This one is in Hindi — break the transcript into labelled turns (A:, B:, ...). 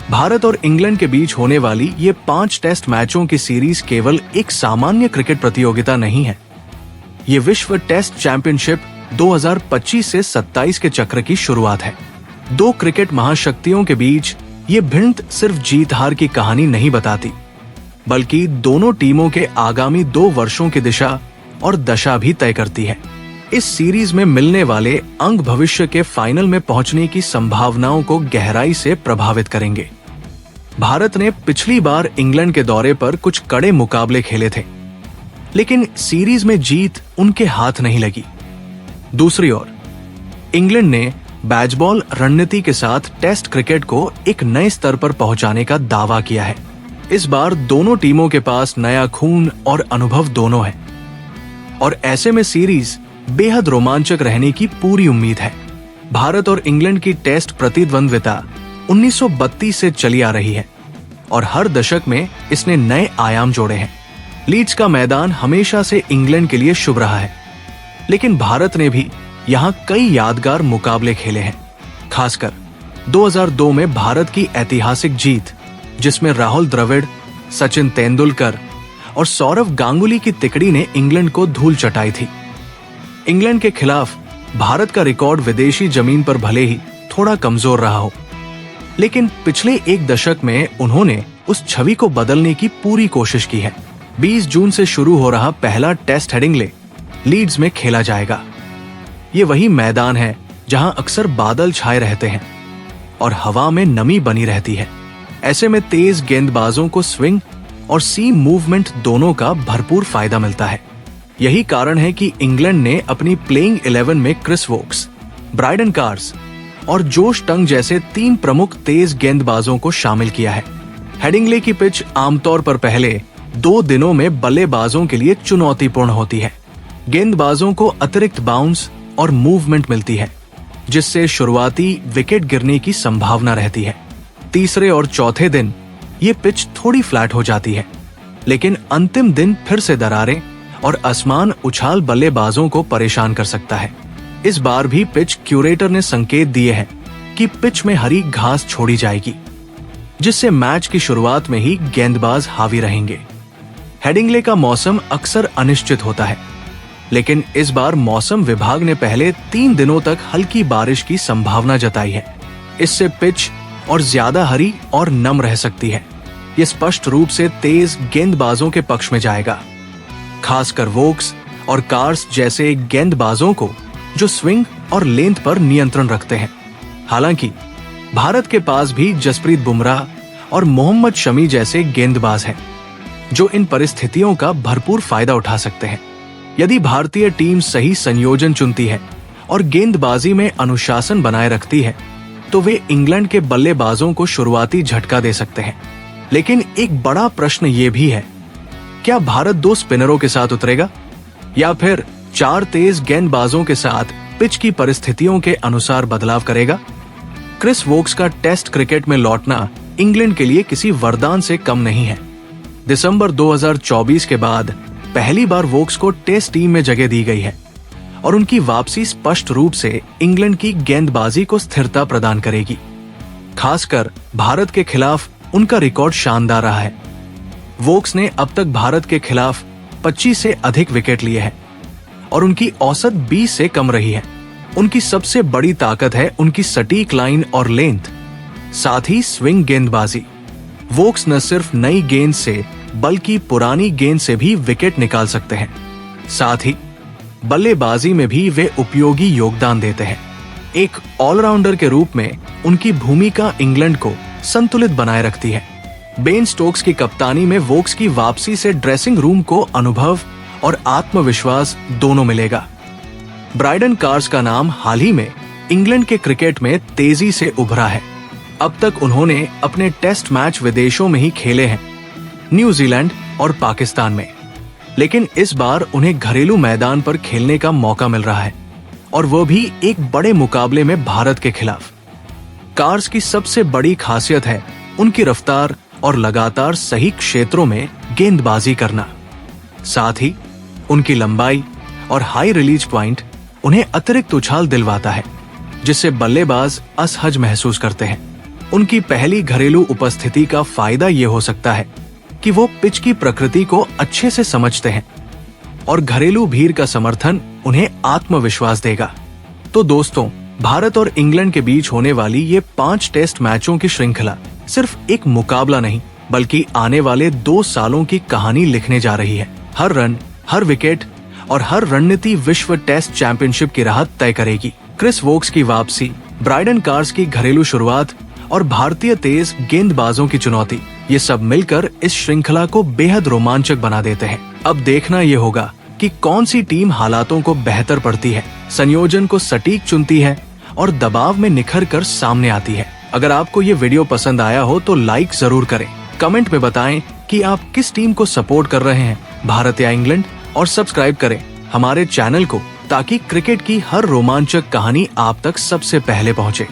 A: भारत और इंग्लैंड के बीच होने वाली ये 5 टेस्ट मैचों की सीरीज केवल एक सामान्य क्रिकेट प्रतियोगिता नहीं है। ये विश्व टेस्ट चैंपियनशिप 2025 से 27 के चक्र की शुरुआत है। दो क्रिकेट महाशक्तियों के बीच ये भिड़ंत सिर्फ जीत हार की कहानी नहीं बताती, बल्कि दोनों टीमों के आगामी 2 वर्षों की दिशा और दशा भी तय करती है। इस सीरीज में मिलने वाले अंक भविष्य के फाइनल में पहुंचने की संभावनाओं को गहराई से प्रभावित करेंगे। भारत ने पिछली बार इंग्लैंड के दौरे पर कुछ कड़े मुकाबले खेले थे, लेकिन सीरीज में जीत उनके हाथ नहीं लगी। दूसरी ओर इंग्लैंड ने बैजबॉल रणनीति के साथ टेस्ट क्रिकेट को एक नए स्तर पर पहुंचाने का दावा किया है। इस बार दोनों टीमों के पास नया खून और अनुभव दोनों है, और ऐसे में सीरीज बेहद रोमांचक रहने की पूरी उम्मीद है। भारत और इंग्लैंड की टेस्ट प्रतिद्वंद्विता 1932 से चली आ रही है और हर दशक में इसने नए आयाम जोड़े हैं। लीड्स का मैदान हमेशा से इंग्लैंड के लिए शुभ रहा है, लेकिन भारत ने भी यहाँ कई यादगार मुकाबले खेले हैं। खासकर 2002 में भारत की ऐतिहासिक जीत, जिसमें राहुल द्रविड़, सचिन तेंदुलकर और सौरव गांगुली की तिकड़ी ने इंग्लैंड को धूल चटाई थी। इंग्लैंड के खिलाफ भारत का रिकॉर्ड विदेशी जमीन पर भले ही थोड़ा कमजोर रहा हो, लेकिन पिछले एक दशक में उन्होंने उस छवि को बदलने की पूरी कोशिश की है। 20 जून से शुरू हो रहा पहला टेस्ट हेडिंग्ले लीड्स में खेला जाएगा। ये वही मैदान है जहां अक्सर बादल छाए रहते हैं और हवा में नमी बनी रहती है। ऐसे में तेज गेंदबाजों को स्विंग और सीम मूवमेंट दोनों का भरपूर फायदा मिलता है। यही कारण है कि इंग्लैंड ने अपनी प्लेइंग 11 में क्रिस वोक्स, ब्राइडन कार्स और जोश टंग जैसे 3 प्रमुख तेज गेंदबाजों को शामिल किया है। हेडिंग्ले की पिच आमतौर पर पहले 2 दिनों में बल्लेबाजों के लिए चुनौतीपूर्ण होती है। गेंदबाजों को अतिरिक्त बाउंस और मूवमेंट मिलती है, जिससे शुरुआती विकेट गिरने की संभावना रहती है। तीसरे और चौथे दिन ये पिच थोड़ी फ्लैट हो जाती है, लेकिन अंतिम दिन फिर से दरारें और आसमान उछाल बल्लेबाजों को परेशान कर सकता है। इस बार भी पिच क्यूरेटर ने संकेत दिए हैं कि पिच में हरी घास छोड़ी जाएगी, जिससे मैच की शुरुआत में ही गेंदबाज हावी रहेंगे। हेडिंग्ले का मौसम अक्सर अनिश्चित होता है, लेकिन इस बार मौसम विभाग ने पहले 3 दिनों तक हल्की बारिश की संभावना जताई है। इससे पिच और ज्यादा हरी और नम रह सकती है। ये स्पष्ट रूप से तेज गेंदबाजों के पक्ष में जाएगा, खासकर वोक्स और कार्स जैसे गेंदबाजों को जो स्विंग और लेंथ पर नियंत्रण रखते हैं। हालांकि भारत के पास भी जसप्रीत बुमराह और मोहम्मद शमी जैसे गेंदबाज हैं, जो इन परिस्थितियों का भरपूर फायदा उठा सकते हैं। यदि भारतीय टीम सही संयोजन चुनती है और गेंदबाजी में अनुशासन बनाए रखती है, तो वे इंग्लैंड के बल्लेबाजों को शुरुआती झटका दे सकते हैं। लेकिन एक बड़ा प्रश्न ये भी है, क्या भारत 2 स्पिनरों के साथ उतरेगा या फिर 4 तेज गेंदबाजों के साथ पिच की परिस्थितियों के अनुसार बदलाव करेगा? क्रिस वोक्स का टेस्ट क्रिकेट में लौटना इंग्लैंड के लिए किसी वरदान से कम नहीं है। दिसंबर 2024 के बाद पहली बार वोक्स को टेस्ट टीम में जगह दी गई है और उनकी वापसी स्पष्ट रूप से इंग्लैंड की गेंदबाजी को स्थिरता प्रदान करेगी। खासकर भारत के खिलाफ उनका रिकॉर्ड शानदार रहा है। वोक्स ने अब तक भारत के खिलाफ 25 से अधिक विकेट लिए हैं और उनकी औसत 20 से कम रही है। उनकी सबसे बड़ी ताकत है उनकी सटीक लाइन और लेंथ, साथ ही स्विंग गेंदबाजी। वोक्स न सिर्फ नई गेंद से बल्कि पुरानी गेंद से भी विकेट निकाल सकते हैं। साथ ही बल्लेबाजी में भी वे उपयोगी योगदान देते हैं। एक ऑलराउंडर के रूप में उनकी भूमिका इंग्लैंड को संतुलित बनाए रखती है। बेन स्टोक्स की कप्तानी में वोक्स की वापसी से ड्रेसिंग रूम को अनुभव और आत्मविश्वास दोनों मिलेगा। ब्राइडन कार्स का नाम हाल ही में इंग्लैंड के क्रिकेट में तेजी से उभरा है। अब तक उन्होंने अपने टेस्ट मैच विदेशों में ही खेले हैं, न्यूजीलैंड और पाकिस्तान में, लेकिन इस बार उन्हें घरेलू मैदान पर खेलने का मौका मिल रहा है, और वो भी एक बड़े मुकाबले में भारत के खिलाफ। कार्स की सबसे बड़ी खासियत है उनकी रफ्तार और लगातार सही क्षेत्रों में गेंदबाजी करना। साथ ही उनकी लंबाई और हाई रिलीज पॉइंट उन्हें अतिरिक्त उछाल दिलवाता है, जिससे बल्लेबाज असहज महसूस करते हैं। उनकी पहली घरेलू उपस्थिति का फायदा ये हो सकता है कि वो पिच की प्रकृति को अच्छे से समझते हैं और घरेलू भीड़ का समर्थन उन्हें आत्मविश्वास देगा। तो दोस्तों, भारत और इंग्लैंड के बीच होने वाली ये 5 टेस्ट मैचों की श्रृंखला सिर्फ एक मुकाबला नहीं, बल्कि आने वाले 2 सालों की कहानी लिखने जा रही है। हर रन, हर विकेट और हर रणनीति विश्व टेस्ट चैंपियनशिप की राह तय करेगी। क्रिस वोक्स की वापसी, ब्राइडन कार्स की घरेलू शुरुआत और भारतीय तेज गेंदबाजों की चुनौती, ये सब मिलकर इस श्रृंखला को बेहद रोमांचक बना देते हैं। अब देखना ये होगा कि कौन सी टीम हालातों को बेहतर पढ़ती है, संयोजन को सटीक चुनती है और दबाव में निखर कर सामने आती है। अगर आपको ये वीडियो पसंद आया हो तो लाइक जरूर करें, कमेंट में बताएं कि आप किस टीम को सपोर्ट कर रहे हैं, भारत या इंग्लैंड, और सब्सक्राइब करें हमारे चैनल को ताकि क्रिकेट की हर रोमांचक कहानी आप तक सबसे पहले पहुंचे।